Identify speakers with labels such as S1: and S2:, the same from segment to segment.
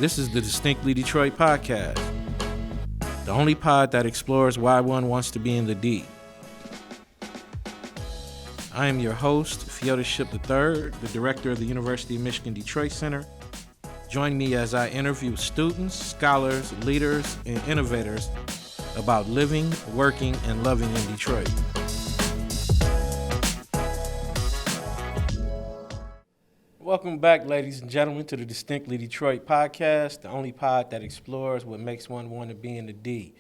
S1: This is the Distinctly Detroit podcast, the only pod that explores why one wants to be in the D. I am your host, Fyodor Ship III, the director of the University of Michigan Detroit Center. Join me as I interview students, scholars, leaders, and innovators about living, working, and loving in Detroit. Welcome back, ladies and gentlemen, to the Distinctly Detroit podcast, the only pod that explores what makes one want to be in the D.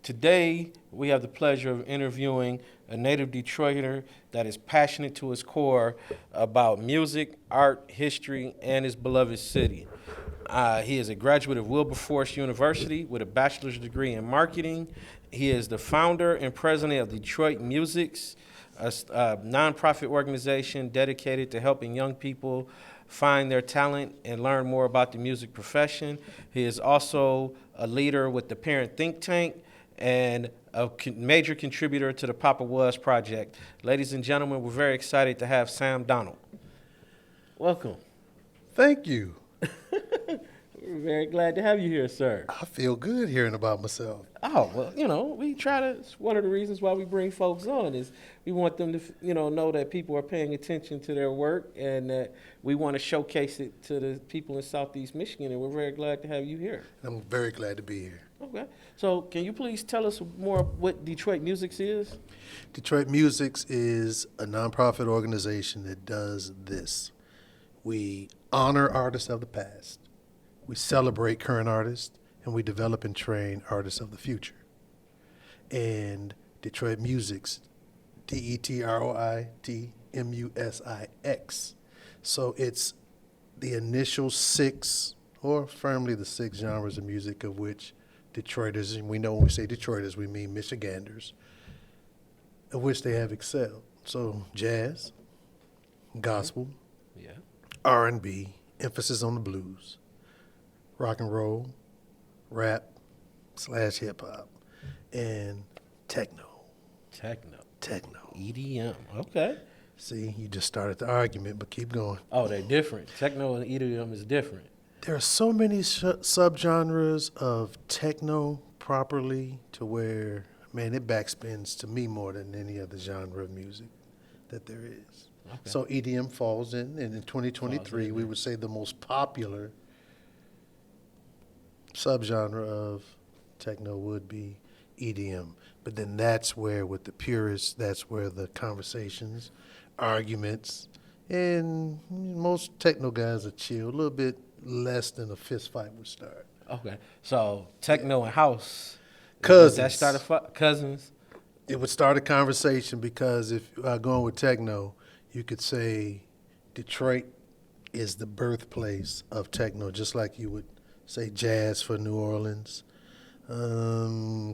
S1: Today, we have the pleasure of interviewing a native Detroiter that is passionate to his core about music, art, history, and his beloved city. He is a graduate of Wilberforce University with a bachelor's degree in marketing. He is the founder and president of Detroit Musics, a nonprofit organization dedicated to helping young people find their talent and learn more about the music profession. He is also a leader with the Parent Think Tank and a major contributor to the Papa Was Project. Ladies and gentlemen, we're very excited to have Sam Donald. Welcome.
S2: Thank you.
S1: We're very glad to have you here, sir.
S2: I feel good hearing about myself.
S1: Oh, well, we try to, it's one of the reasons why we bring folks on is we want them to, know that people are paying attention to their work and that we want to showcase it to the people in Southeast Michigan, and we're very glad to have you here.
S2: I'm very glad to be here.
S1: Okay. So can you please tell us more what Detroit Musics is?
S2: Detroit Musics is a nonprofit organization that does this. We honor artists of the past. We celebrate current artists, and we develop and train artists of the future. And Detroit Musics, DetroitMusix. So it's the initial six, or firmly the six genres of music of which Detroiters, and we know when we say Detroiters, we mean Michiganders, of which they have excelled. So jazz, gospel, R&B, emphasis on the blues, rock and roll, rap / hip hop, and techno. Techno.
S1: EDM. Okay.
S2: See, you just started the argument, but keep going.
S1: Oh, they're different. Techno and EDM is different.
S2: There are so many subgenres of techno properly to where, man, it backspins to me more than any other genre of music that there is. Okay. So EDM falls in, and in 2023, we would say the most popular subgenre of techno would be EDM. But then that's where, with the purists, that's where the conversations, arguments, and most techno guys are chill, a little bit less than a fist fight would start.
S1: Okay. So techno and house.
S2: Cousins.
S1: That started cousins?
S2: It would start a conversation because if going with techno, you could say Detroit is the birthplace of techno, just like you would say jazz for New Orleans,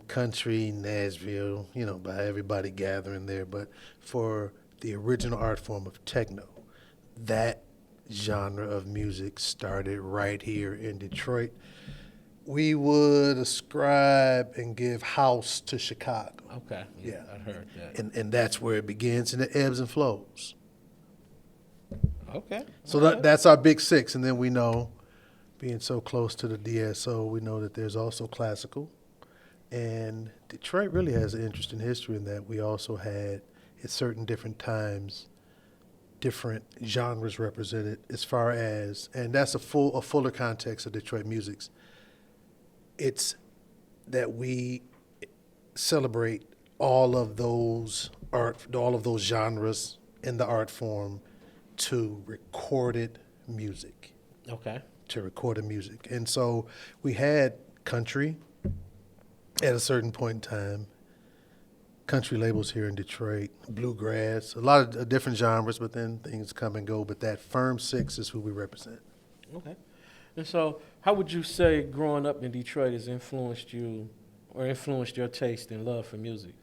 S2: country, Nashville, by everybody gathering there. But for the original art form of techno, that genre of music started right here in Detroit. We would ascribe and give house to Chicago.
S1: Okay. Yeah, I heard that.
S2: And that's where it begins, and it ebbs and flows.
S1: Okay.
S2: So that's our big six, and then we know, being so close to the DSO, we know that there's also classical. And Detroit really has an interesting history in that we also had, at certain different times, different genres represented as far as, and that's a fuller context of Detroit Musics. It's that we celebrate all of those genres in the art form to recorded music.
S1: Okay.
S2: To recorded music. And so we had country at a certain point in time, country labels here in Detroit, bluegrass, a lot of different genres, but then things come and go. But that firm six is who we represent.
S1: Okay. And so how would you say growing up in Detroit has influenced you or influenced your taste and love for music?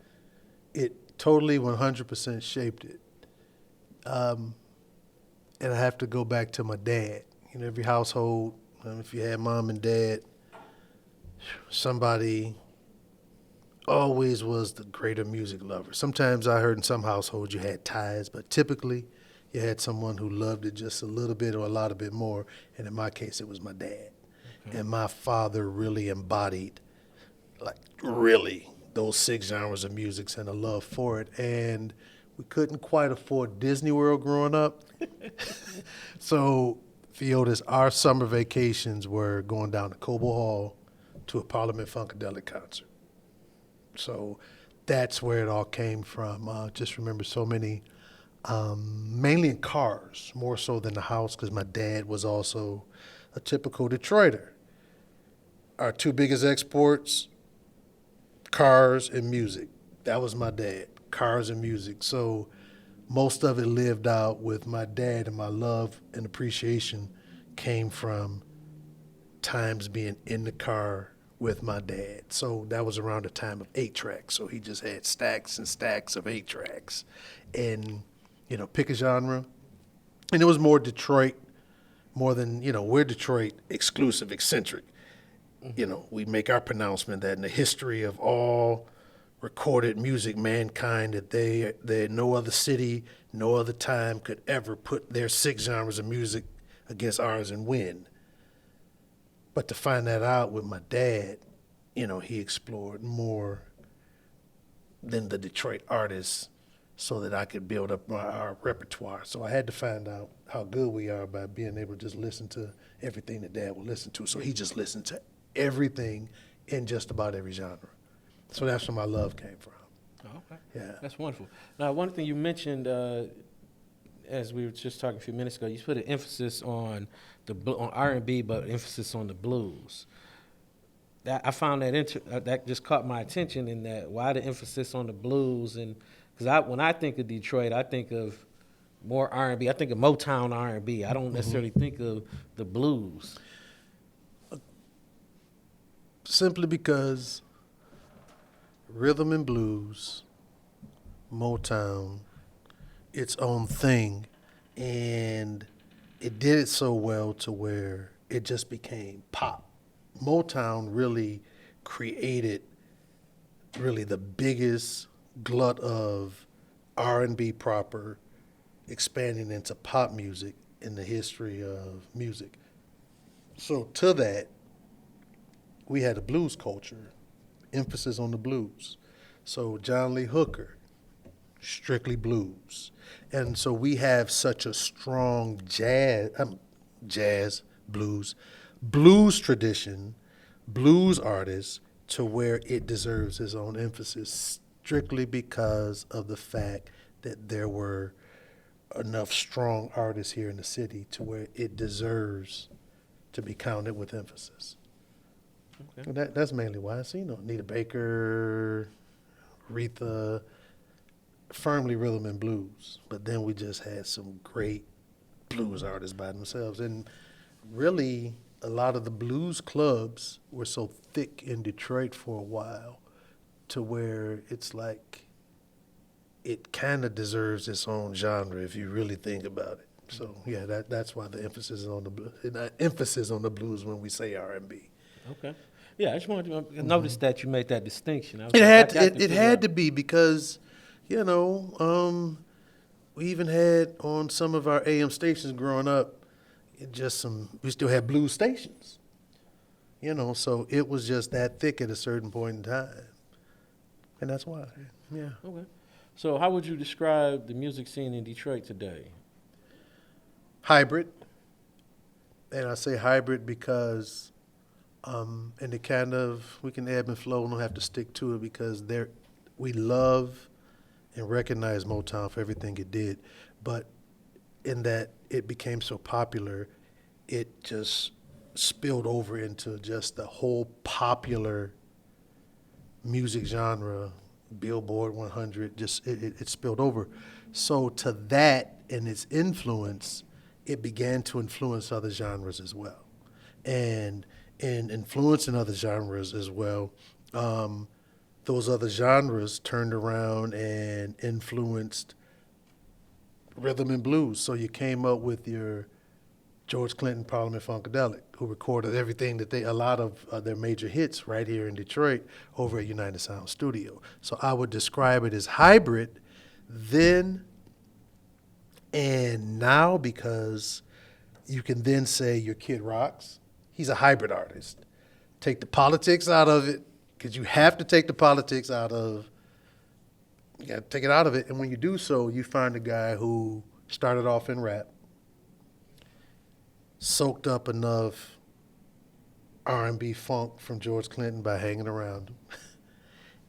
S2: It totally 100% shaped it. And I have to go back to my dad. Every household, if you had mom and dad, somebody always was the greater music lover. Sometimes I heard in some households you had ties, but typically you had someone who loved it just a little bit or a lot of bit more, and in my case, it was my dad. And my father really embodied, like, really those 6 genres of music and a love for it. And we couldn't quite afford Disney World growing up. So, Theotis, our summer vacations were going down to Cobo Hall to a Parliament Funkadelic concert. So that's where it all came from. Just remember so many, mainly in cars, more so than the house, because my dad was also a typical Detroiter. Our two biggest exports, cars and music. That was my dad, cars and music. So most of it lived out with my dad, and my love and appreciation came from times being in the car with my dad. So that was around the time of 8 tracks. So he just had stacks and stacks of 8 tracks. And, pick a genre. And it was more Detroit, more than, we're Detroit exclusive, eccentric. We make our pronouncement that in the history of all recorded music, mankind, that no other city, no other time could ever put their 6 genres of music against ours and win. But to find that out with my dad, he explored more than the Detroit artists so that I could build up our repertoire. So I had to find out how good we are by being able to just listen to everything that Dad would listen to. So he just listened to everything in just about every genre. So that's where my love came from.
S1: Oh, okay.
S2: Yeah.
S1: That's wonderful. Now, one thing you mentioned, as we were just talking a few minutes ago, you put an emphasis on on R&B, but emphasis on the blues. That I found that just caught my attention in that why the emphasis on the blues, and because when I think of Detroit, I think of more R&B. I think of Motown R&B. I don't necessarily think of the blues.
S2: Simply because rhythm and blues, Motown, its own thing, and it did it so well to where it just became pop. Motown really created the biggest glut of R&B proper expanding into pop music in the history of music. So to that, we had a blues culture, emphasis on the blues. So John Lee Hooker, strictly blues. And so we have such a strong blues tradition, blues artists, to where it deserves its own emphasis strictly because of the fact that there were enough strong artists here in the city to where it deserves to be counted with emphasis.
S1: Okay.
S2: And that's mainly why. So, Nita Baker, Aretha, firmly rhythm and blues. But then we just had some great blues artists by themselves. And really, a lot of the blues clubs were so thick in Detroit for a while to where it's like it kind of deserves its own genre if you really think about it. So yeah, that's why the emphasis is on the blues when we say R&B.
S1: Okay. Yeah, I just wanted to notice that you made that distinction.
S2: It had to be because, we even had on some of our AM stations growing up, we still had blues stations. So it was just that thick at a certain point in time. And that's why, yeah.
S1: Okay. So how would you describe the music scene in Detroit today?
S2: Hybrid. And I say hybrid because and we can ebb and flow and don't have to stick to it because we love and recognize Motown for everything it did. But in that it became so popular, it just spilled over into just the whole popular music genre, Billboard 100, it spilled over. So to that and its influence, it began to influence other genres as well. And in influencing other genres as well, those other genres turned around and influenced rhythm and blues. So you came up with your George Clinton Parliament Funkadelic, who recorded everything a lot of their major hits right here in Detroit over at United Sound Studio. So I would describe it as hybrid then and now because you can then say your Kid Rocks, he's a hybrid artist. Take the politics out of it, because you have to take the politics out of. You got to take it out of it, and when you do so, you find a guy who started off in rap, soaked up enough R&B funk from George Clinton by hanging around him,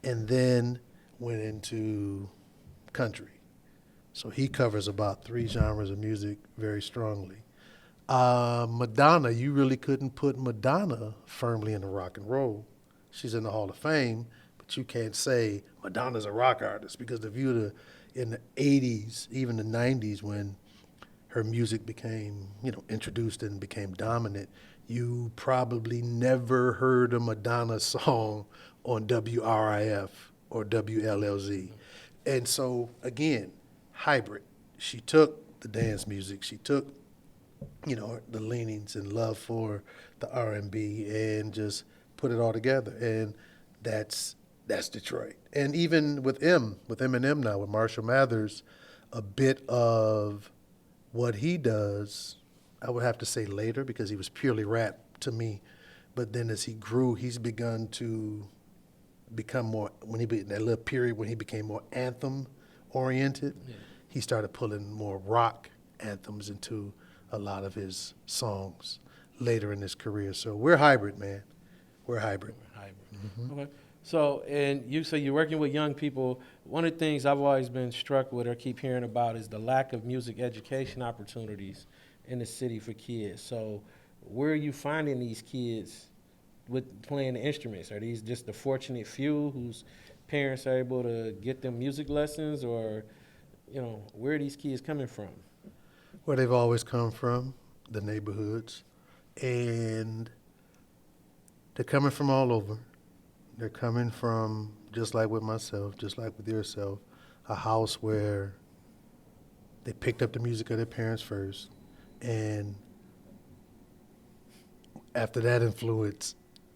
S2: and then went into country. So he covers about 3 genres of music very strongly. Madonna, you really couldn't put Madonna firmly in the rock and roll. She's in the Hall of Fame, but you can't say Madonna's a rock artist, because if you were in the 80s, even the 90s, when her music became, introduced and became dominant, you probably never heard a Madonna song on WRIF or WLLZ. And so, again, hybrid. She took the dance music, she took, the leanings and love for the R&B, and just put it all together. And that's Detroit. And even with Eminem now, with Marshall Mathers, a bit of what he does, I would have to say later, because he was purely rap to me. But then as he grew, he's begun to become more, in that little period when he became more anthem oriented, he started pulling more rock anthems into a lot of his songs later in his career. So we're hybrid, man. We're hybrid.
S1: Okay. So, and you say you're working with young people. One of the things I've always been struck with or keep hearing about is the lack of music education opportunities in the city for kids. So, where are you finding these kids with playing the instruments? Are these just the fortunate few whose parents are able to get them music lessons, or, where are these kids coming from?
S2: Where they've always come from, the neighborhoods. And they're coming from all over. They're coming from, just like with myself, just like with yourself, a house where they picked up the music of their parents first. And after that influence,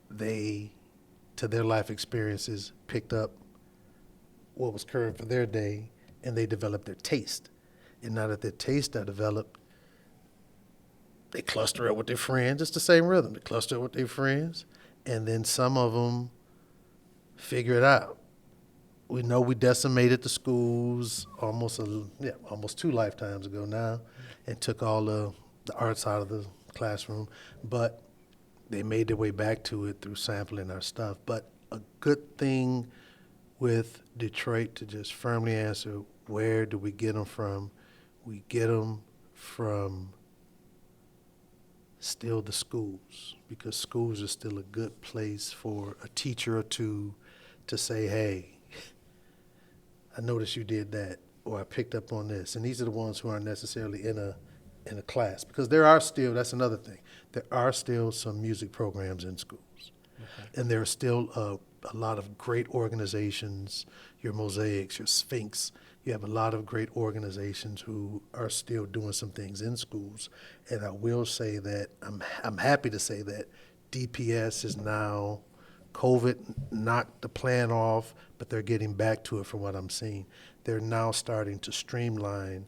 S2: they, to their life experiences, picked up what was current for their day, and they developed their taste. And now that their tastes are developed, they cluster up with their friends. It's the same rhythm. They cluster up with their friends, and then some of them figure it out. We know we decimated the schools almost 2 lifetimes ago now, and took all the arts out of the classroom, but they made their way back to it through sampling our stuff. But a good thing with Detroit, to just firmly answer, where do we get them from? We get them from still the schools, because schools are still a good place for a teacher or two to say, hey, I noticed you did that, or I picked up on this. And these are the ones who aren't necessarily in a class, because there are still, that's another thing, there are still some music programs in schools. Okay. And there are still a lot of great organizations, your Mosaics, your Sphinx. You have a lot of great organizations who are still doing some things in schools. And I will say that I'm happy to say that DPS is now, COVID knocked the plan off, but they're getting back to it from what I'm seeing. They're now starting to streamline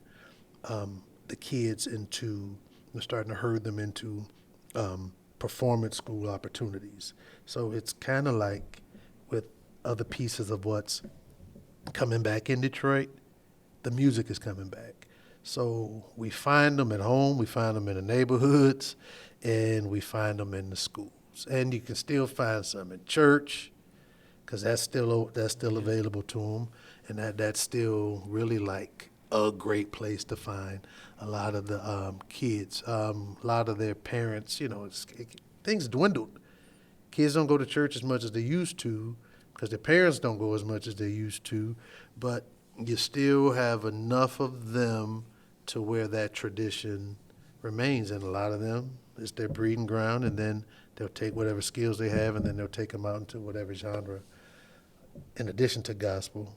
S2: the kids into, they're starting to herd them into performance school opportunities. So it's kind of like with other pieces of what's coming back in Detroit, the music is coming back. So we find them at home, we find them in the neighborhoods, and we find them in the schools. And you can still find some in church, because that's still available to them, and that's still really like a great place to find a lot of the kids. A lot of their parents, things dwindled. Kids don't go to church as much as they used to, because their parents don't go as much as they used to, but you still have enough of them to where that tradition remains. And a lot of them, it's their breeding ground, and then they'll take whatever skills they have, and then they'll take them out into whatever genre, in addition to gospel,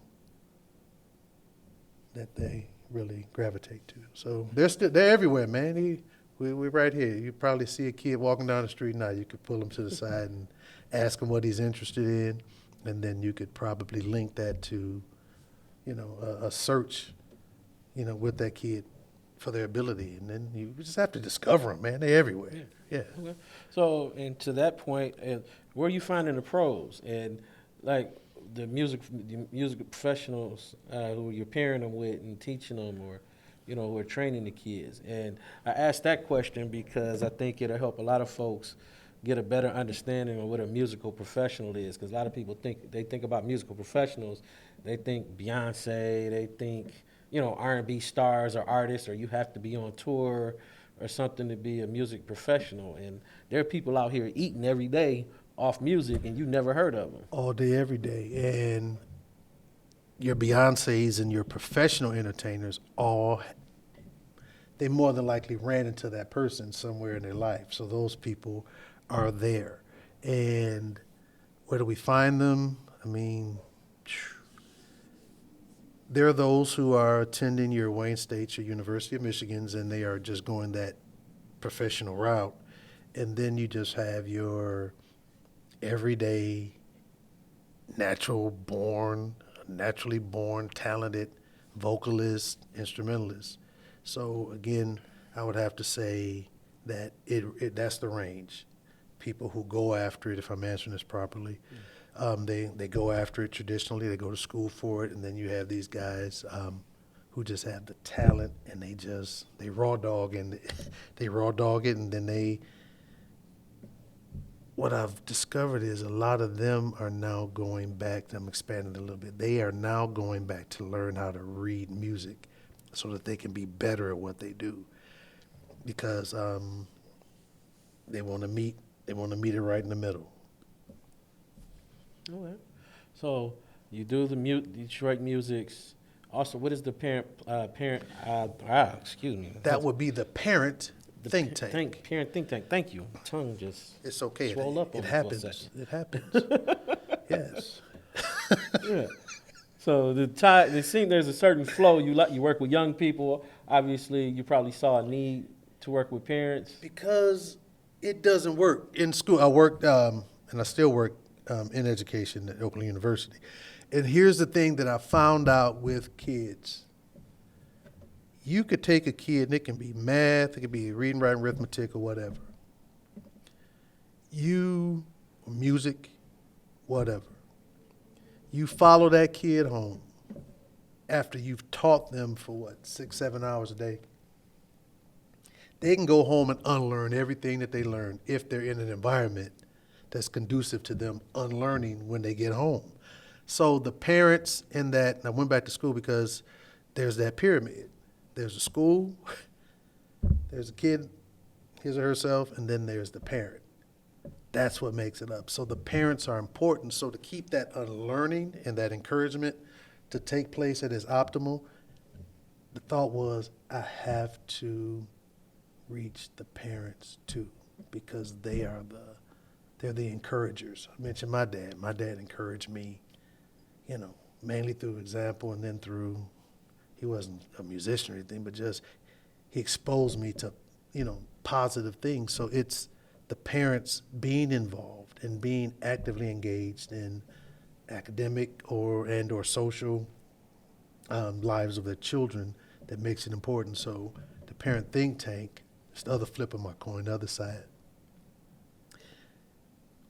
S2: that they really gravitate to. So they're everywhere, man. We're right here. You probably see a kid walking down the street now. You could pull him to the side and ask him what he's interested in, and then you could probably link that to, a search, with that kid for their ability, and then you just have to discover them, man. They're everywhere.
S1: Yeah.
S2: Yeah.
S1: Okay. So, and to that point, where are you finding the pros and like the music professionals who you're pairing them with and teaching them, or who are training the kids? And I asked that question because I think it'll help a lot of folks get a better understanding of what a musical professional is. Because a lot of people think about musical professionals, they think Beyonce, they think R&B stars or artists, or you have to be on tour or something to be a music professional. And there are people out here eating every day off music, and you never heard of them.
S2: All day, every day. And your Beyoncés and your professional entertainers they more than likely ran into that person somewhere in their life. So those people are there. And where do we find them? I mean, there are those who are attending your Wayne State, your University of Michigans, and they are just going that professional route. And then you just have your everyday, naturally born, talented vocalist, instrumentalist. So again, I would have to say that that's the range. People who go after it, if I'm answering this properly, they go after it traditionally. They go to school for it, and then you have these guys who just have the talent, and they raw dog and they raw dog it, and then what I've discovered is a lot of them are now going back. I'm expanding a little bit. They are now going back to learn how to read music, so that they can be better at what they do, because they want to meet it right in the middle.
S1: Okay. So you do the Detroit Musics. Also, what is the excuse me.
S2: That would be the parent
S1: The
S2: think tank.
S1: Parent think tank. Thank you. Tongue just
S2: It's okay.
S1: swole up
S2: It
S1: on me
S2: happens.
S1: for a second.
S2: It happens. Yes.
S1: Yeah. So there's a certain flow. You work with young people. Obviously, you probably saw a need to work with parents.
S2: Because it doesn't work in school. I worked, and I still work in education at Oakland University. And here's the thing that I found out with kids. You could take a kid, and it can be math, it could be reading, writing, arithmetic, or whatever. Music, whatever. You follow that kid home after you've taught them for 6, 7 hours a day. They can go home and unlearn everything that they learned if they're in an environment that's conducive to them unlearning when they get home. So the parents in that, and I went back to school because there's that pyramid. There's a school, there's a kid, his or herself, and then there's the parent. That's what makes it up. So the parents are important. So to keep that unlearning and that encouragement to take place at its optimal, the thought was I have to reach the parents too, because they're the encouragers. I mentioned my dad. My dad encouraged me, mainly through example, and then through, he wasn't a musician or anything, but just he exposed me to, positive things. So it's the parents being involved and being actively engaged in academic or social lives of their children that makes it important. So the parent think tank is the other flip of my coin, the other side.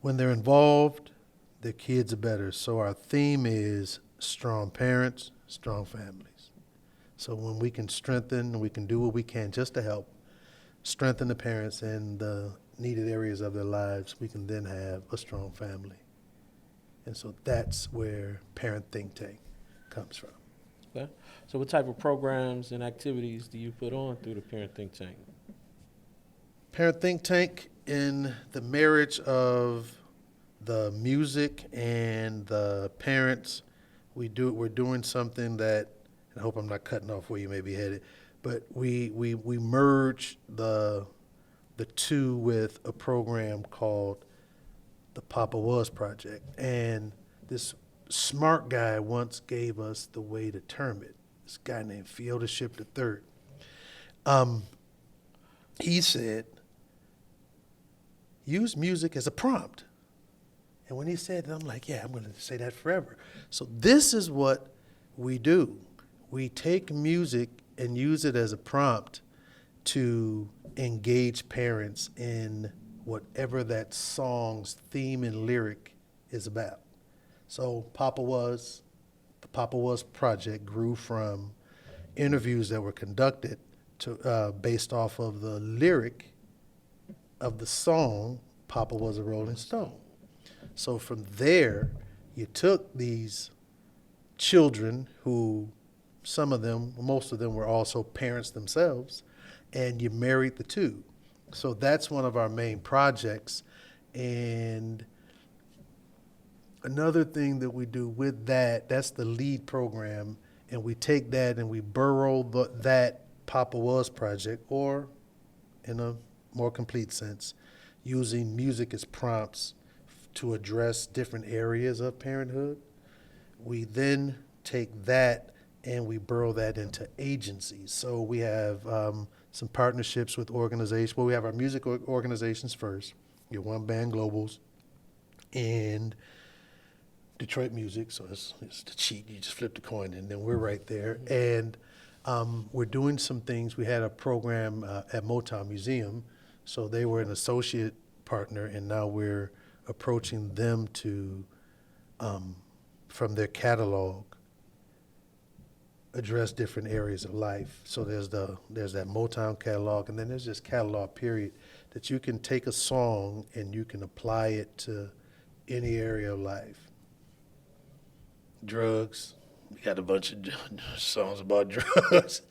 S2: When they're involved, their kids are better. So our theme is strong parents, strong families. So when we can strengthen, we can do what we can just to help strengthen the parents in the needed areas of their lives, we can then have a strong family. And so that's where Parent Think Tank comes from.
S1: Okay. So what type of programs and activities do you put on through the Parent Think Tank?
S2: Parent Think Tank, in the marriage of the music and the parents, we're doing something that, and I hope I'm not cutting off where you may be headed, but we merge the two with a program called the Papa Was Project. And this smart guy once gave us the way to term it. This guy named Fieldship III. He said, use music as a prompt. And when he said that, I'm like, yeah, I'm going to say that forever. So this is what we do. We take music and use it as a prompt to engage parents in whatever that song's theme and lyric is about. So the Papa Was project grew from interviews that were conducted based off of the lyric of the song Papa Was a Rolling Stone. So from there, you took these children who most of them were also parents themselves, and you married the two. So that's one of our main projects. And another thing that we do with that's the lead program, and we take that and we burrow that Papa Was project, or in a more complete sense, using music as prompts to address different areas of parenthood. We then take that and we burrow that into agencies. So we have some partnerships with organizations. Well, we have our music organizations first, your One Band Globals, and Detroit Music. So it's the cheat. You just flip the coin, and then we're right there. And we're doing some things. We had a program at Motown Museum, so they were an associate partner, and now we're approaching them to, from their catalog, address different areas of life. So there's that Motown catalog, and then there's this catalog period that you can take a song and you can apply it to any area of life. Drugs, we got a bunch of songs about drugs.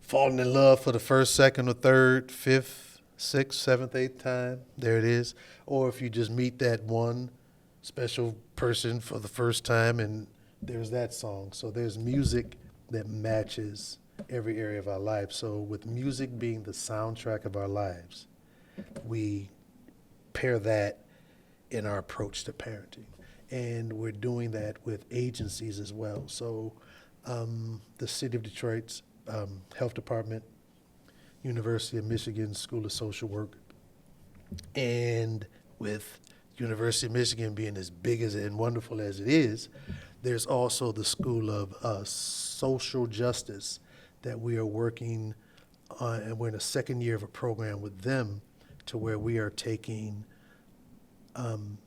S2: Falling in love for the first, second, or third, fifth, sixth, seventh, eighth time, there it is. Or if you just meet that one special person for the first time, and there's that song. So there's music that matches every area of our life. So with music being the soundtrack of our lives, we pair that in our approach to parenting. And we're doing that with agencies as well. So the City of Detroit's Health Department, University of Michigan School of Social Work, and with University of Michigan being as big as and wonderful as it is, there's also the School of Social Justice that we are working on, and we're in the second year of a program with them to where we are taking and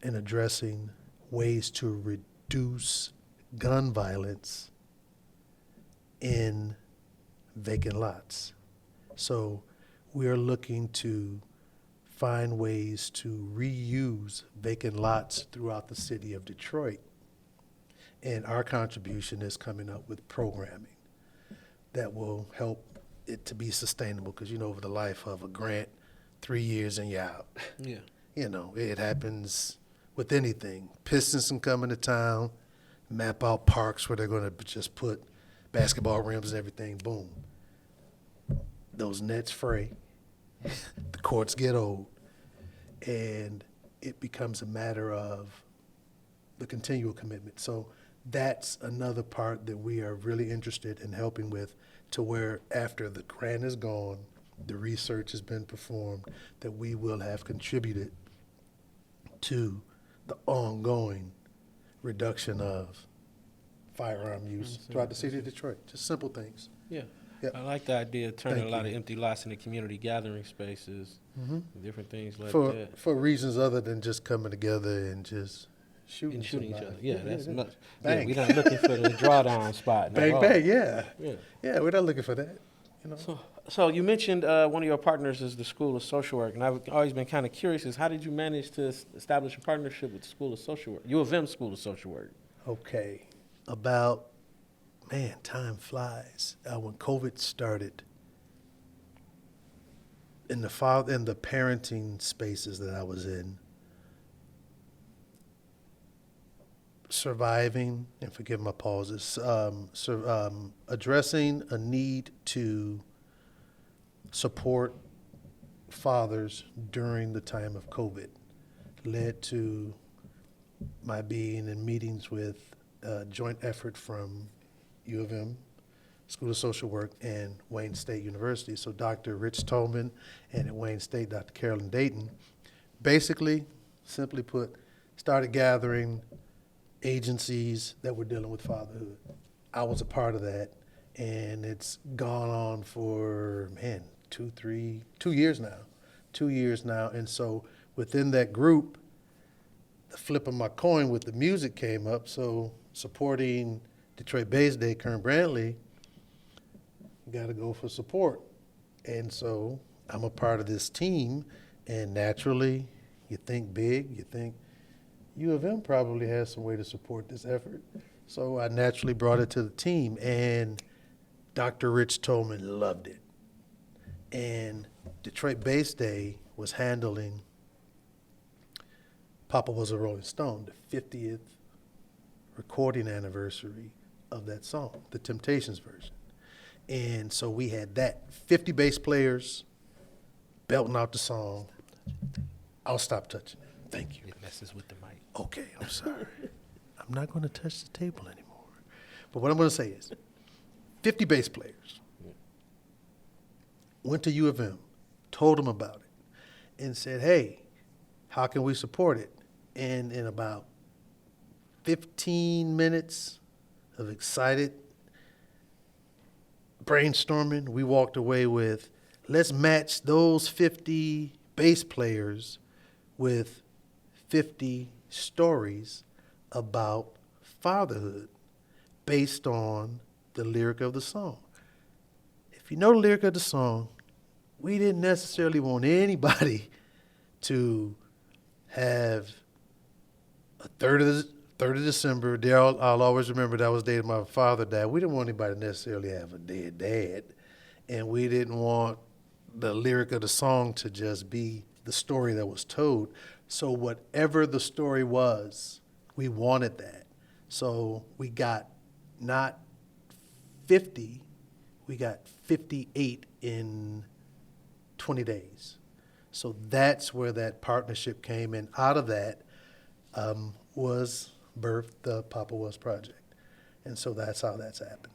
S2: addressing ways to reduce gun violence in vacant lots. So we are looking to find ways to reuse vacant lots throughout the city of Detroit. And our contribution is coming up with programming that will help it to be sustainable, because, over the life of a grant, 3 years and you're out.
S1: Yeah.
S2: It happens with anything. Pistons can come into town, map out parks where they're going to just put basketball rims and everything, boom. Those nets fray, the courts get old, and it becomes a matter of the continual commitment. So that's another part that we are really interested in helping with, to where after the grant is gone, the research has been performed, that we will have contributed to the ongoing reduction of firearm use throughout the city of Detroit. Just simple things.
S1: Yeah.
S2: Yep.
S1: I like the idea of turning
S2: Thank
S1: a lot
S2: you.
S1: of empty lots into community gathering spaces, different things like
S2: For
S1: that.
S2: for reasons other than just coming together and just shooting
S1: And shooting each
S2: somebody.
S1: other. Yeah, that's
S2: yeah.
S1: much.
S2: Bang.
S1: Yeah, we're not looking for the drawdown spot. at
S2: Bang,
S1: all.
S2: bang, yeah.
S1: Yeah.
S2: Yeah, we're not looking for that.
S1: So you mentioned one of your partners is the School of Social Work, and I've always been kind of curious is how did you manage to establish a partnership with the School of Social Work, U of M School of Social Work?
S2: Okay. Time flies. When COVID started, in the parenting spaces that I was in, surviving, and forgive my pauses, addressing a need to support fathers during the time of COVID led to my being in meetings with a joint effort from U of M School of Social Work and Wayne State University. So Dr. Rich Tolman, and at Wayne State, Dr. Carolyn Dayton, basically, simply put, started gathering agencies that were dealing with fatherhood. I was a part of that, and it's gone on for, man, 2 years now. 2 years now. And so within that group, the flip of my coin with the music came up. So supporting Detroit Bass Day, Kern Brantley, you got to go for support. And so I'm a part of this team, and naturally, you think big, you think U of M probably has some way to support this effort. So I naturally brought it to the team, and Dr. Rich Tolman loved it. And Detroit Bass Day was handling Papa Was a Rolling Stone, the 50th recording anniversary of that song, the Temptations version. And so we had that 50 bass players belting out the song. I'll stop touching it. Thank you.
S1: It messes with the mic.
S2: Okay, I'm sorry. I'm not going to touch the table anymore. But what I'm going to say is 50 bass players went to U of M, told them about it, and said, hey, how can we support it? And in about 15 minutes of excited brainstorming, we walked away with, let's match those 50 bass players with 50 stories about fatherhood based on the lyric of the song. If you know the lyric of the song, we didn't necessarily want anybody to have a third of December. I'll always remember that was the day my father died. We didn't want anybody to necessarily have a dead dad, and we didn't want the lyric of the song to just be the story that was told. So whatever the story was, we wanted that. So we got not 50, we got 58 in 20 days. So that's where that partnership came, and out of that was birthed the Papa Was Project. And so that's how that's happened.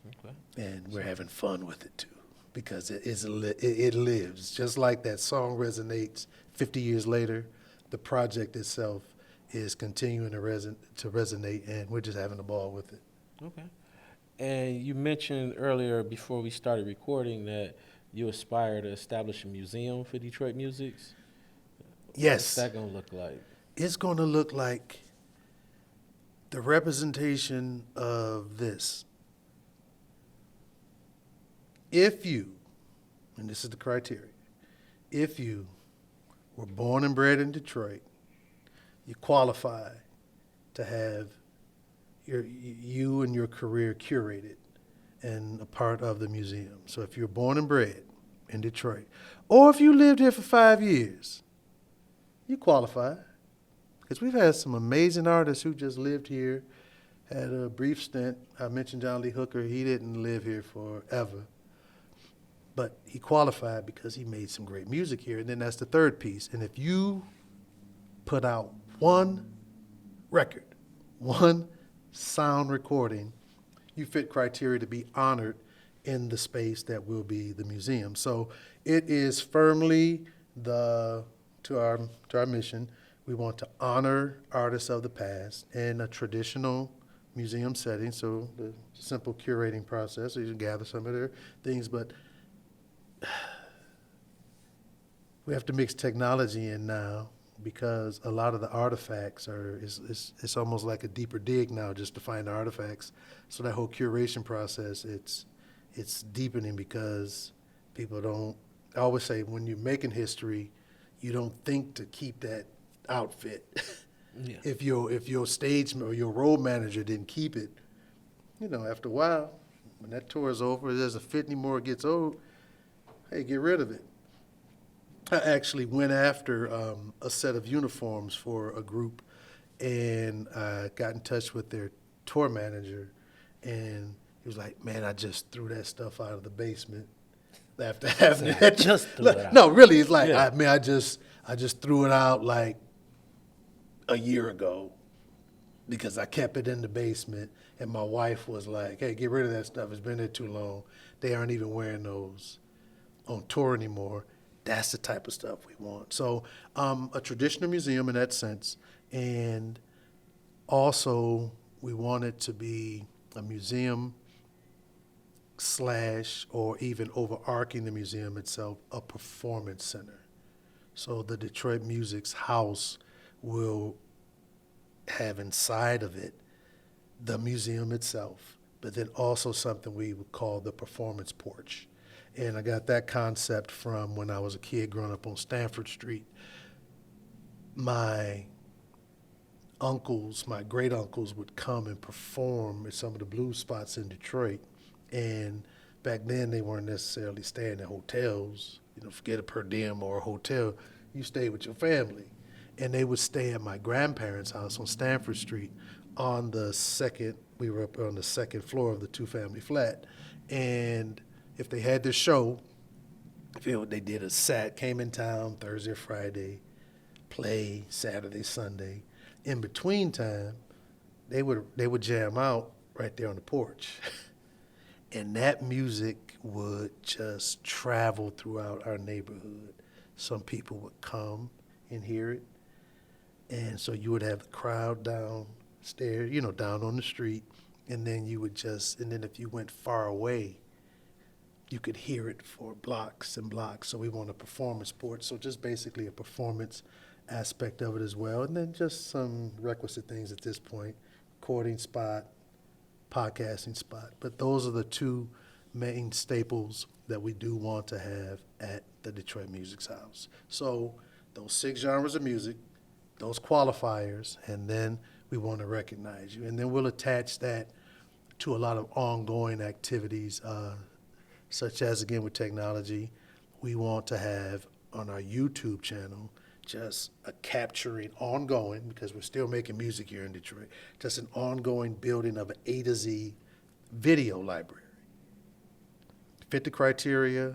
S1: Okay.
S2: And we're having fun with it too, because it lives. Just like that song resonates 50 years later, the project itself is continuing to resonate, and we're just having a ball with it.
S1: Okay. And you mentioned earlier before we started recording that you aspire to establish a museum for Detroit musics.
S2: Yes.
S1: What's that going to look like?
S2: It's going to look like the representation of this. If you, and this is the criteria, if you were born and bred in Detroit, you qualify to have you and your career curated and a part of the museum. So if you're born and bred in Detroit, or if you lived here for 5 years, you qualify. Because we've had some amazing artists who just lived here, had a brief stint. I mentioned John Lee Hooker. He didn't live here forever. But he qualified because he made some great music here. And then that's the third piece. And if you put out one record, one sound recording, you fit criteria to be honored in the space that will be the museum. So it is firmly to our mission. We want to honor artists of the past in a traditional museum setting. So the simple curating process, so you gather some of their things, but we have to mix technology in now, because a lot of the artifacts it's almost like a deeper dig now just to find artifacts. So that whole curation process, it's deepening, because people don't, I always say, when you're making history, you don't think to keep that outfit.
S1: Yeah.
S2: If your stage or your road manager didn't keep it, after a while, when that tour is over, it doesn't fit anymore, it gets old, hey, get rid of it. I actually went after a set of uniforms for a group, and I got in touch with their tour manager, and he was like, man, I just threw that stuff out of the basement after having that.
S1: Just threw it out.
S2: No, really, it's like,
S1: Yeah.
S2: I just threw it out like a year ago, because I kept it in the basement, and my wife was like, hey, get rid of that stuff. It's been there too long. They aren't even wearing those on tour anymore. That's the type of stuff we want. So a traditional museum in that sense, and also we want it to be a museum slash or even overarching the museum itself, a performance center. So the Detroit Music's house will have inside of it the museum itself, but then also something we would call the performance porch. And I got that concept from when I was a kid growing up on Stanford Street. My uncles, my great uncles would come and perform at some of the blues spots in Detroit. And back then they weren't necessarily staying in hotels, forget a per diem or a hotel. You stayed with your family. And they would stay at my grandparents' house on Stanford Street on the second, we were up on the second floor of the two-family flat. And if they had their show, they did a set, came in town Thursday or Friday, play Saturday, Sunday. In between time, they would jam out right there on the porch. And that music would just travel throughout our neighborhood. Some people would come and hear it. And so you would have the crowd downstairs, down on the street. And then and then if you went far away, you could hear it for blocks and blocks. So we want a performance porch. So just basically a performance aspect of it as well. And then just some requisite things at this point, recording spot, podcasting spot. But those are the two main staples that we do want to have at the Detroit Music's house. So those 6 genres of music, those qualifiers, and then we want to recognize you. And then we'll attach that to a lot of ongoing activities, such as, again, with technology, we want to have on our YouTube channel just a capturing ongoing, because we're still making music here in Detroit, just an ongoing building of an A to Z video library. Fit the criteria,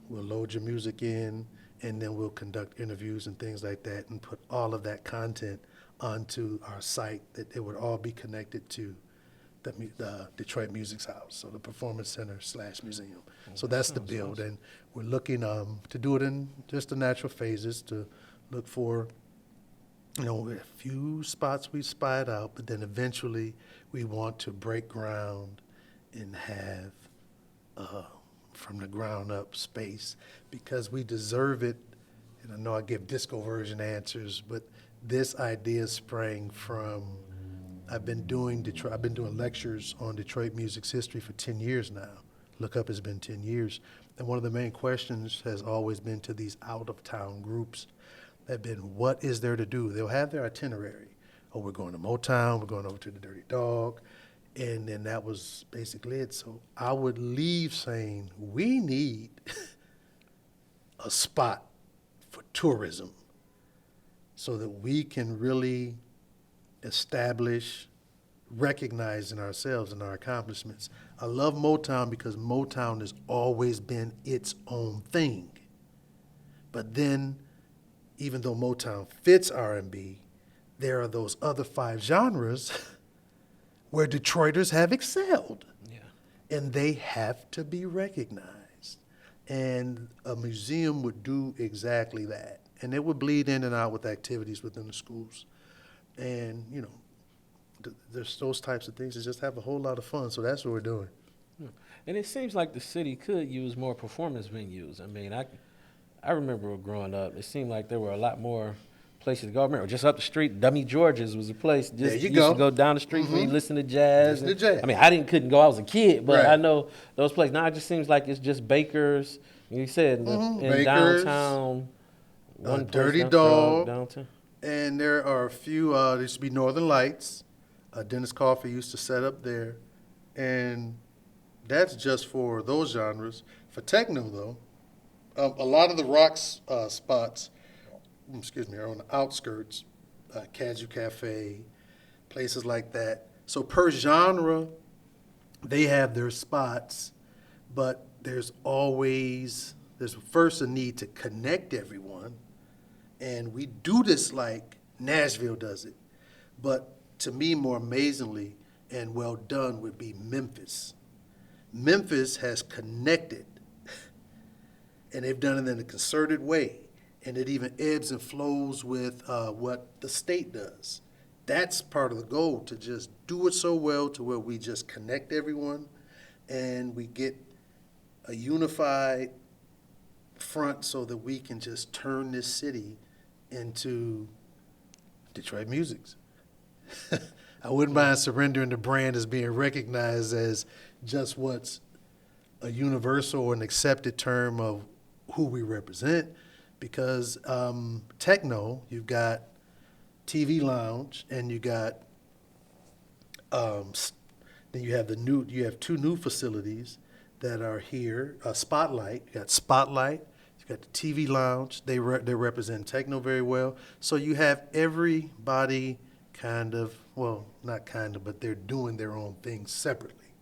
S2: we'll load your music in, and then we'll conduct interviews and things like that and put all of that content onto our site that it would all be connected to the Detroit Music's house, so the Performance Center / museum. So that's the build, awesome. And we're looking to do it in just the natural phases, to look for, a few spots we spied out, but then eventually we want to break ground and have from the ground up space, because we deserve it. And I know I give disco version answers, but this idea sprang from I've been doing lectures on Detroit music's history for 10 years now. Look Up has been 10 years. And one of the main questions has always been to these out-of-town groups that have been, what is there to do? They'll have their itinerary. Oh, we're going to Motown, we're going over to the Dirty Dog, and then that was basically it. So I would leave saying, we need a spot for tourism so that we can really establish, recognizing ourselves and our accomplishments. I love Motown because Motown has always been its own thing. But then, even though Motown fits R&B, there are those other 5 genres where Detroiters have excelled. Yeah. And they have to be recognized. And a museum would do exactly that. And it would bleed in and out with activities within the schools. And, there's those types of things that just have a whole lot of fun. So that's what we're doing.
S1: And it seems like the city could use more performance venues. I mean, I remember growing up, it seemed like there were a lot more places to go. I remember just up the street, Dummy George's was a place. Just
S2: there you
S1: used
S2: go.
S1: To go down the street where you listen to jazz.
S2: Listen to jazz.
S1: I mean, I couldn't go. I was a kid, but
S2: right.
S1: I know those places. Now it just seems like it's just Baker's. You said in
S2: Baker's,
S1: downtown.
S2: Dirty Dog.
S1: Downtown.
S2: And there are a few, there used to be Northern Lights. Dennis Coffey used to set up there. And that's just for those genres. For techno, though, a lot of the rock spots, are on the outskirts, Kaju Cafe, places like that. So per genre, they have their spots, but there's first a need to connect everyone. And we do this like Nashville does it. But to me, more amazingly and well done would be Memphis. Memphis has connected, and they've done it in a concerted way. And it even ebbs and flows with what the state does. That's part of the goal, to just do it so well to where we just connect everyone. and we get a unified front so that we can just turn this city into Detroit Music's. I wouldn't mind surrendering the brand as being recognized as just what's a universal or an accepted term of who we represent. Because techno, you've got TV Lounge, and you got then you have two new facilities that are here. Spotlight, you got Spotlight, you got the TV Lounge. They represent techno very well. So you have everybody kind of, well, not kind of, but they're doing their own things separately.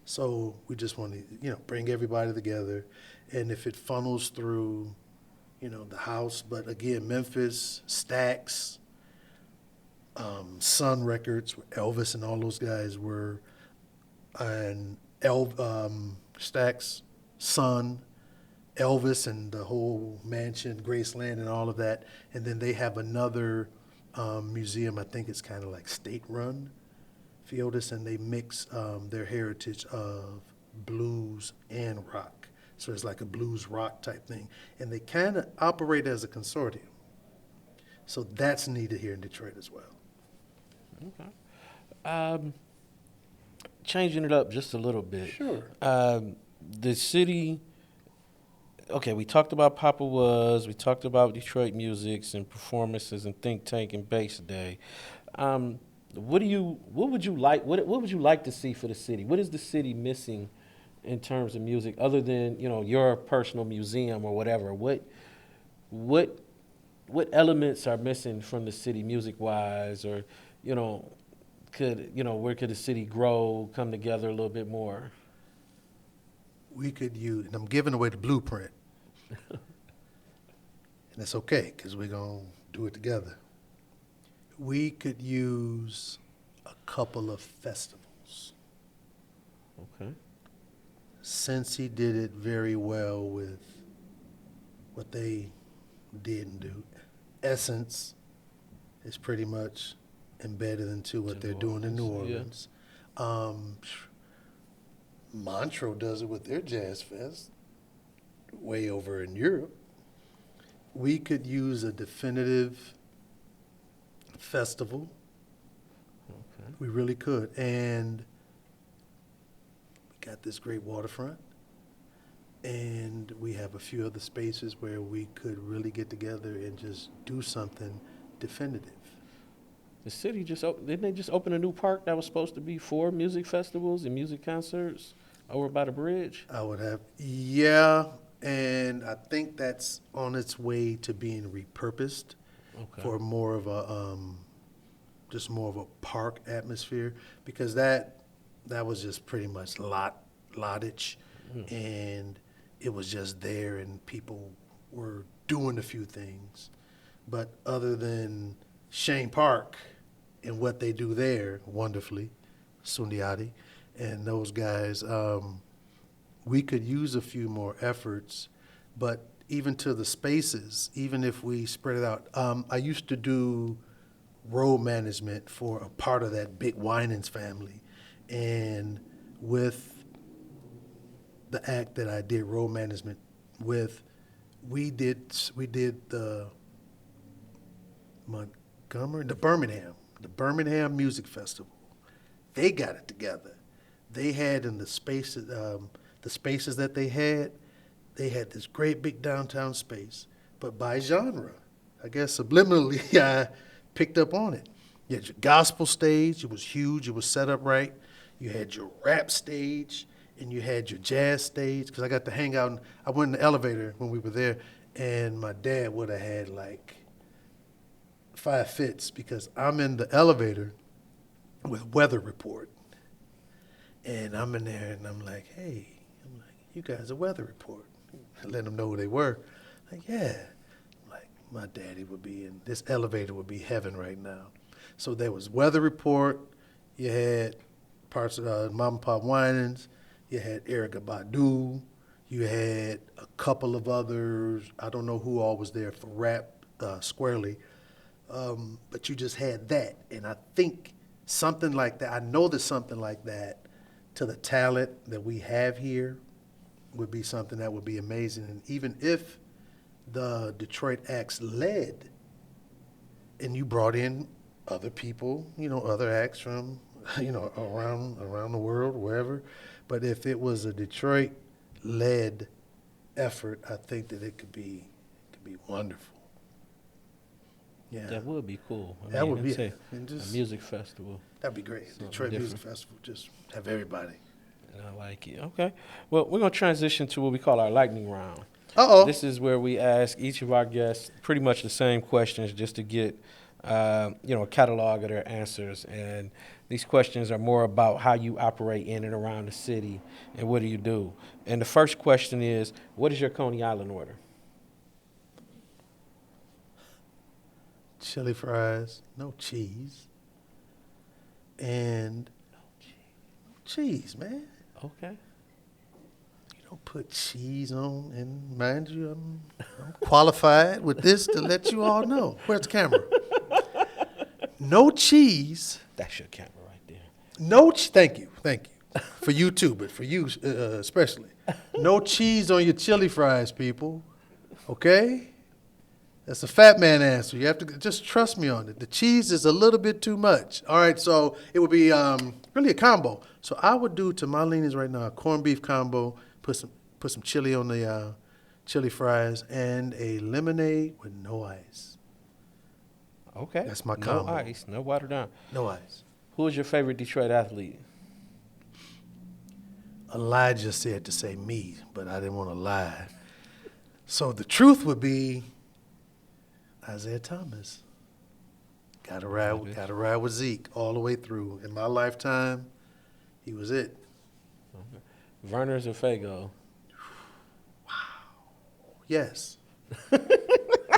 S2: So we just want to, bring everybody together, and if it funnels through, the house. But again, Memphis, Stax, Sun Records, where Elvis and all those guys were, and Stax, Sun, Elvis, and the whole mansion, Graceland, and all of that. And then they have another museum. I think it's kind of like state-run, Fieldis, and they mix their heritage of blues and rock. So it's like a blues rock type thing. And they kind of operate as a consortium. So that's needed here in Detroit as well.
S1: Okay. Changing it up just a little bit.
S2: Sure.
S1: The city, okay, we talked about Papa Was, we talked about Detroit Musics and performances and Think Tank and Bass Day. What would you like to see for the city? What is the city missing in terms of music, other than your personal museum or whatever? What elements are missing from the city music wise, or where could the city grow, come together a little bit more?
S2: We could use, and I'm giving away the blueprint, and it's okay because we're gonna do it together. We could use a couple of festivals.
S1: Okay.
S2: Since he did it very well with what they didn't do, Essence is pretty much embedded into what they're doing in New Orleans. Yeah. Montreux does it with their Jazz Fest way over in Europe. We could use a definitive festival.
S1: Okay.
S2: We really could. And we got this great waterfront. And we have a few other spaces where we could really get together and just do something definitive.
S1: The city didn't they just open a new park that was supposed to be for music festivals and music concerts over by the bridge?
S2: Yeah, and I think that's on its way to being repurposed for more of a just more of a park atmosphere, because that was just pretty much lottage, and it was just there, and people were doing a few things, but other than Shane Park and what they do there wonderfully, Sundiati and those guys, we could use a few more efforts. But even to the spaces, even if we spread it out, I used to do road management for a part of that big Winans family, and with the act that I did road management with, we did the Birmingham Music Festival. They got it together. They had in the spaces that they had this great big downtown space, but by genre. I guess subliminally I picked up on it. You had your gospel stage, it was huge, it was set up right. You had your rap stage, and you had your jazz stage, because I got to hang out, and I went in the elevator when we were there, and my dad would have had like 5 fits, because I'm in the elevator with weather report. And I'm in there, and I'm like, hey, you guys are weather report. I let them know who they were. Like, yeah. I'm like, my daddy would be in, this elevator would be heaven right now. So there was weather report. You had parts of Mom and Pop Winans. You had Erykah Badu. You had a couple of others. I don't know who all was there for rap squarely. But you just had that. And I think something like that, I know that something like that to the talent that we have here would be something that would be amazing. And even if the Detroit acts led and you brought in other people, other acts from, around the world, wherever. But if it was a Detroit led effort, I think that it could be wonderful. Yeah.
S1: That would be cool.
S2: That would be
S1: it's a
S2: and just
S1: music festival.
S2: that'd be great.
S1: Something
S2: Detroit Music
S1: different.
S2: Festival, just have everybody.
S1: And I like it. Okay. Well, we're going to transition to what we call our lightning round.
S2: Uh-oh.
S1: This is where we ask each of our guests pretty much the same questions just to get, a catalog of their answers. And these questions are more about how you operate in and around the city and what do you do. And the first question is, what is your Coney Island order?
S2: Chili fries, no cheese. And cheese, man.
S1: Okay.
S2: You don't put cheese on, and mind you, I'm qualified with this to let you all know. Where's the camera? No cheese.
S1: That's your camera right there.
S2: Thank you. For you too, but for you especially. No cheese on your chili fries, people. Okay? That's a fat man answer. You have to just trust me on it. The cheese is a little bit too much. All right, so it would be really a combo. So I would do to my leanings right now a corned beef combo, put some chili on the chili fries, and a lemonade with no ice.
S1: Okay.
S2: That's my combo.
S1: No ice, no water down.
S2: No ice.
S1: Who is your favorite Detroit athlete?
S2: Elijah said to say me, but I didn't want to lie. So the truth would be Isaiah Thomas. Got to ride with Zeke all the way through. In my lifetime, he was it.
S1: Okay. Verner's or Fago?
S2: Yes.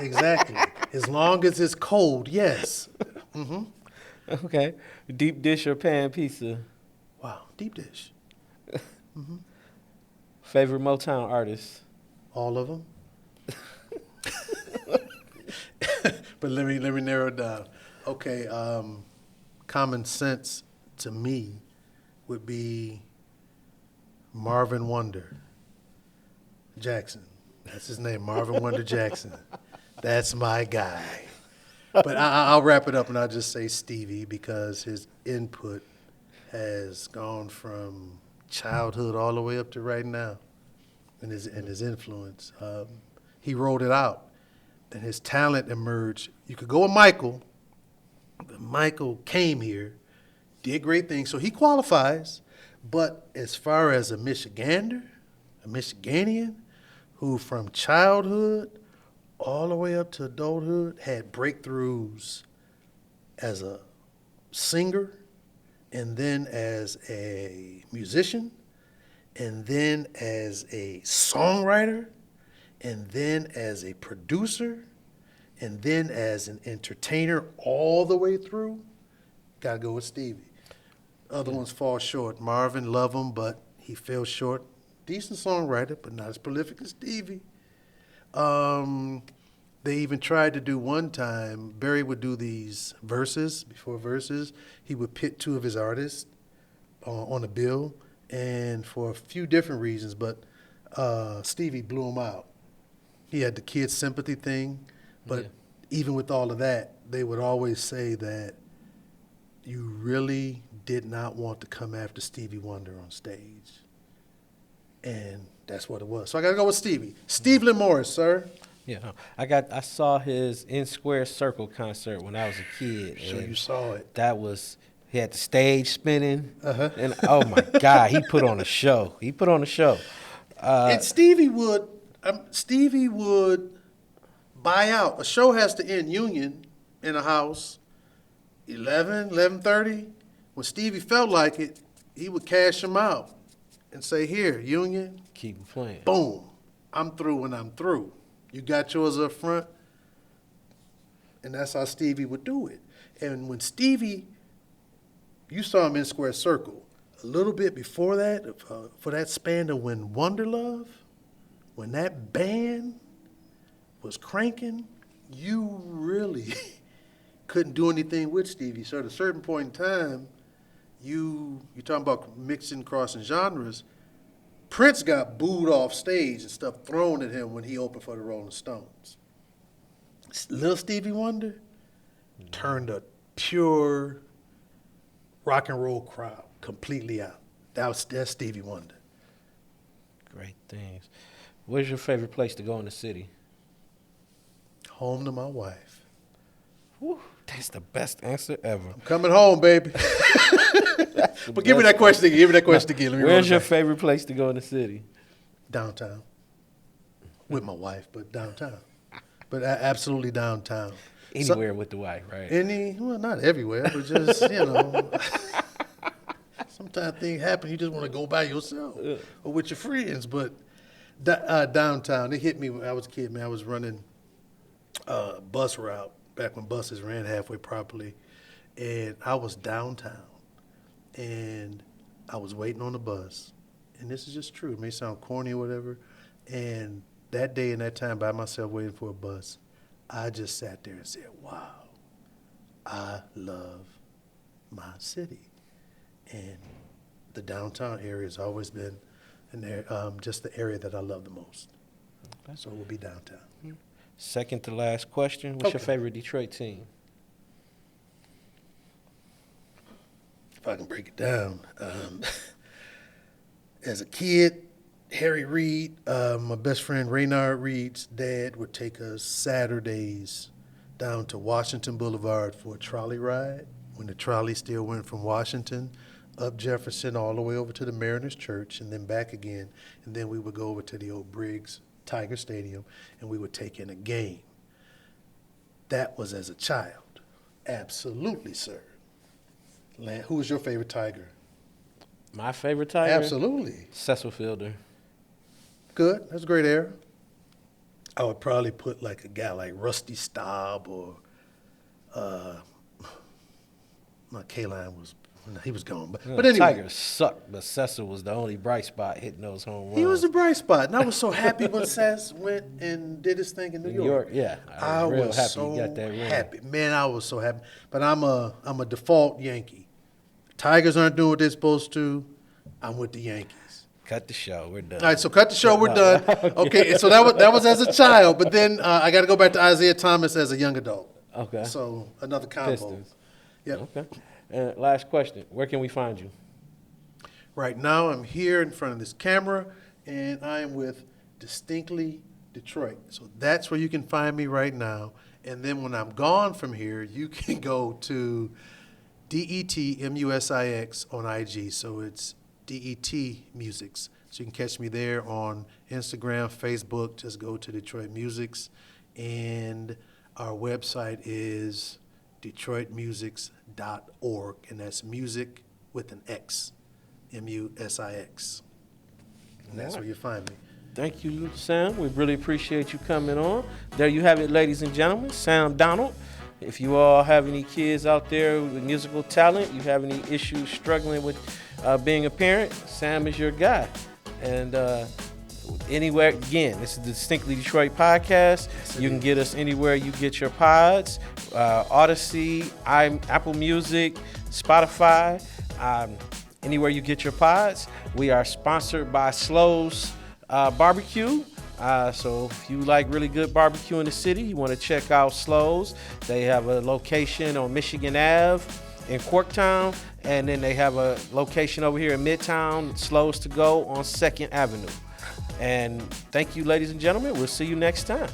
S2: Exactly. As long as it's cold, yes. Mm-hmm.
S1: Okay. Deep dish or pan pizza?
S2: Wow, deep dish. Mm-hmm.
S1: Favorite Motown artist?
S2: All of them. But let me narrow it down. Okay, common sense to me would be Marvin Wonder Jackson. That's his name, Marvin Wonder Jackson. That's my guy. But I'll wrap it up and I'll just say Stevie because his input has gone from childhood all the way up to right now, and his influence. He wrote it out. And his talent emerged. You could go with Michael, but Michael came here, did great things, so he qualifies. But as far as a Michigander, a Michiganian, who from childhood all the way up to adulthood had breakthroughs as a singer, and then as a musician, and then as a songwriter, and then as a producer, and then as an entertainer all the way through, gotta go with Stevie. Other ones fall short. Marvin, love him, but he fell short. Decent songwriter, but not as prolific as Stevie. They even tried to do one time, Barry would do these verses, before verses, he would pit two of his artists on a bill, and for a few different reasons, but Stevie blew him out. He had the kids' sympathy thing, but even with all of that, they would always say that you really did not want to come after Stevie Wonder on stage. And that's what it was. So I got to go with Stevie. Steve Lynn Morris, sir.
S1: Yeah, I saw his In Square Circle concert when I was a kid.
S2: Sure, you saw it.
S1: He had the stage spinning.
S2: Uh-huh.
S1: And oh my God, he put on a show.
S2: And Stevie would buy out. A show has to end union in a house 11:30. When Stevie felt like it, he would cash them out and say, here, union.
S1: Keep him playing.
S2: Boom. I'm through when I'm through. You got yours up front. And that's how Stevie would do it. And when Stevie, you saw him in Square Circle, a little bit before that, for that span of when Wonderlove, when that band was cranking, you really couldn't do anything with Stevie. So at a certain point in time, you're talking about mixing, crossing genres. Prince got booed off stage and stuff thrown at him when he opened for the Rolling Stones. Little Stevie Wonder turned a pure rock and roll crowd completely out. That's Stevie Wonder.
S1: Great things. Where's your favorite place to go in the city?
S2: Home to my wife.
S1: Whew, that's the best answer ever.
S2: I'm coming home, baby. But give me that question again. Give me that question again. Let me
S1: Where's
S2: roll it
S1: your
S2: back.
S1: favorite place to go in the city?
S2: Downtown. With my wife, but downtown. But absolutely downtown.
S1: Anywhere with the wife, right?
S2: Well, not everywhere, but just, sometimes things happen, you just want to go by yourself or with your friends. But downtown, it hit me when I was a kid, man. I was running a bus route back when buses ran halfway properly, and I was downtown, and I was waiting on the bus. And this is just true. It may sound corny or whatever. And that day and that time by myself waiting for a bus, I just sat there and said, wow, I love my city. And the downtown area has always been just the area that I love the most. Okay. So it will be downtown.
S1: Second to last question. What's your
S2: Okay.
S1: favorite Detroit team?
S2: If I can break it down. As a kid, Harry Reid, my best friend Raynard Reid's dad would take us Saturdays down to Washington Boulevard for a trolley ride when the trolley still went from Washington up Jefferson all the way over to the Mariners Church and then back again. And then we would go over to the old Briggs Tiger Stadium and we would take in a game. That was as a child. Absolutely, sir. Who was your favorite Tiger?
S1: My favorite Tiger?
S2: Absolutely.
S1: Cecil Fielder.
S2: Good. That's a great era. I would probably put like a guy like Rusty Staub or K-Line he was gone. But anyway.
S1: Tigers sucked, but Cecil was the only bright spot hitting those home runs.
S2: He was a bright spot. And I was so happy when Cess went and did his thing in New York.
S1: Yeah.
S2: I
S1: was real
S2: was
S1: happy
S2: so
S1: he got that ring.
S2: happy. Man, I was so happy. But I'm a default Yankee. Tigers aren't doing what they're supposed to. I'm with the Yankees.
S1: Cut the show. We're done.
S2: All right, so cut the show. We're done. Okay, so that was as a child, but then I got to go back to Isaiah Thomas as a young adult.
S1: Okay.
S2: So another combo.
S1: Pistons.
S2: Yep.
S1: Okay. And last question. Where can we find you?
S2: Right now, I'm here in front of this camera, and I am with Distinctly Detroit. So that's where you can find me right now. And then when I'm gone from here, you can go to DETMUSIX on IG. So it's DET Musics. So you can catch me there on Instagram, Facebook. Just go to Detroit Musics. And our website is DetroitMusics.org. And that's music with an X, MUSIX. And that's where you find me.
S1: Thank you, Sam. We really appreciate you coming on. There you have it, ladies and gentlemen. Sam Donald. If you all have any kids out there with musical talent, you have any issues struggling with being a parent, Sam is your guy. And anywhere, again, this is the Distinctly Detroit podcast. Yes, you can get us anywhere you get your pods, Odyssey, Apple Music, Spotify, anywhere you get your pods. We are sponsored by Slo's Barbecue. So if you like really good barbecue in the city, you want to check out Slo's. They have a location on Michigan Ave in Corktown, and then they have a location over here in Midtown, Slo's to Go on 2nd Avenue. And thank you, ladies and gentlemen. We'll see you next time.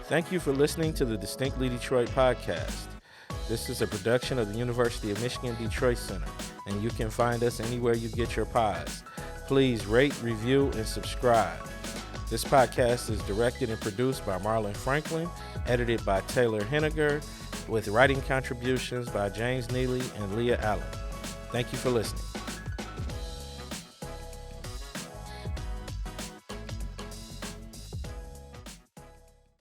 S1: Thank you for listening to the Distinctly Detroit podcast. This is a production of the University of Michigan Detroit Center, and you can find us anywhere you get your pods. Please rate, review, and subscribe. This podcast is directed and produced by Marlon Franklin, edited by Taylor Henniger, with writing contributions by James Neely and Leah Allen. Thank you for listening.